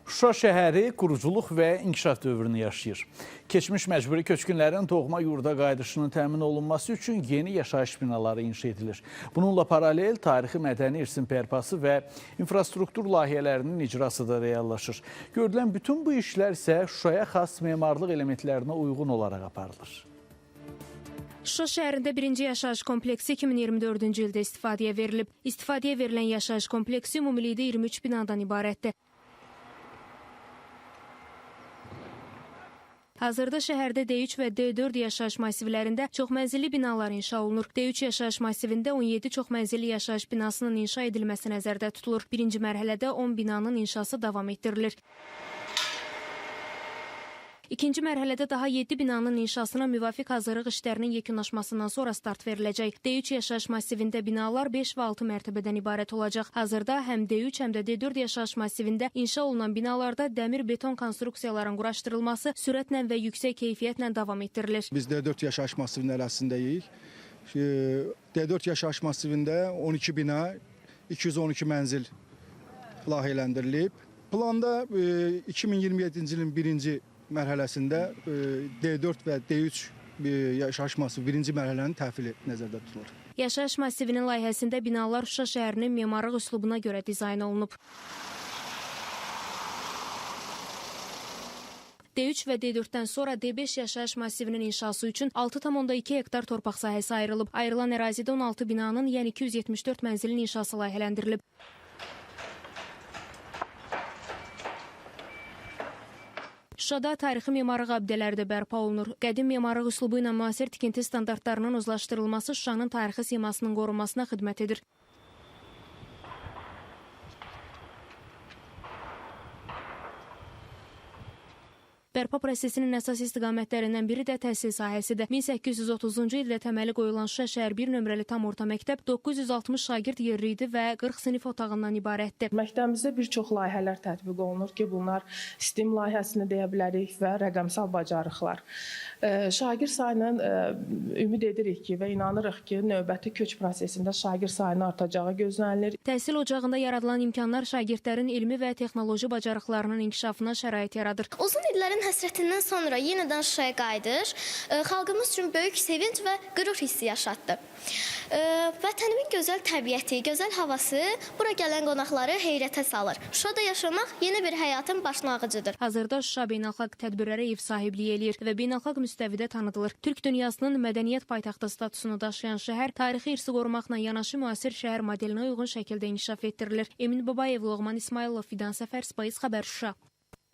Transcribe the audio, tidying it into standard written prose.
Şuşa şəhəri quruculuq və inkişaf dövrünü yaşayır. Keçmiş məcburi köçkünlərin doğma yurda qayıdışının təmin olunması üçün yeni yaşayış binaları inşa edilir. Bununla paralel tarixi mədəni irsin bərpası və infrastruktur layihələrinin icrası da reallaşır. Görülən bütün bu işlər isə Şuşaya xas memarlıq elementlərinə uyğun olaraq aparılır. Şuşa şəhərində birinci yaşayış kompleksi 2024-cü ildə istifadəyə verilib. İstifadəyə verilən yaşayış kompleksi ümumilikdə 23 binadan ibarətdir. Hazırda şəhərdə D3 və D4 yaşayış massivlərində çoxmənzilli binalar inşa olunur. D3 yaşayış massivində 17 çoxmənzilli yaşayış binasının inşa edilməsi nəzərdə tutulur. Birinci mərhələdə 10 binanın inşası davam etdirilir. İkinci mərhələdə daha 7 binanın inşasına müvafiq hazırlıq işlərinin yekunlaşmasından sonra start veriləcək. D3 yaşayış massivində binalar 5 və 6 mərtəbədən ibarət olacaq. Hazırda həm D3, həm də D4 yaşayış massivində inşa olunan binalarda dəmir-beton konstruksiyaların quraşdırılması sürətlə və yüksək keyfiyyətlə davam etdirilir. Biz D4 yaşayış masivinin ərazisindəyik. D4 yaşayış masivində 12 bina, 212 mənzil layihələndirilib. Planda 2027-ci ilin birinci mərhələsində D4 və D3 yaşayış masivi birinci mərhələnin təhvili nəzərdə tutulur. Yaşayış masivinin layihəsində binalar Şuşa şəhərinin memarlıq üslubuna görə dizayn olunub. D3 və D4-dən sonra D5 yaşayış masivinin inşası üçün 6,2 hektar torpaq sahəsi ayrılıb. Ayrılan ərazidə 16 binanın, yəni 274 mənzilin inşası layihələndirilib. Şuşada tarixi memarlıq abidələri də bərpa olunur. Qədim memarlıq üslubu ilə müasir tikinti standartlarının uzlaşdırılması Şuşanın tarixi simasının qorunmasına xidmət edir. Bərpa prosesinin əsas istiqamətlərindən biri də təhsil sahəsidir. 1830-cu ildə təməli qoyulan Şuşa şəhər 1 nömrəli tam orta məktəb 960 şagird yerli idi və 40 sinif otağından ibarətdir. Məktəbimizdə bir çox layihələr tətbiq olunur ki, bunlar STEM layihəsini deyə bilərik və rəqəmsal bacarıqlar. Şagird sayını ümid edirik ki və inanırıq ki, növbəti köç prosesində şagird sayının artacağı gözlənilir. Təhsil ocağında yaradılan imkanlar şagirdlərin elmi və texnoloji bacarıqlarının inkişafına şərait yaradır. Uzun illərin həsrətindən sonra yenidən Şuşaya qayıdış xalqımız üçün böyük sevinc və qürur hissi yaşatdı. Vətənimin gözəl təbiəti, gözəl havası bura gələn qonaqları heyrətə salır. Şuşada yaşamaq yeni bir həyatın başlanğıcıdır. Hazırda Şuşa beynəlxalq tədbirlərə ev sahibliyi eləyir və beynəlxalq müstəvidə tanıdılır. Türk dünyasının mədəniyyət paytaxtı statusunu daşıyan şəhər tarixi irsi qorumaqla yanaşı müasir şəhər modelinə uyğun şəkildə inkişaf etdirilir. Emin Babayev, Loğman İsmailov, Fidan Səfər, Spice xəbər Şuşa.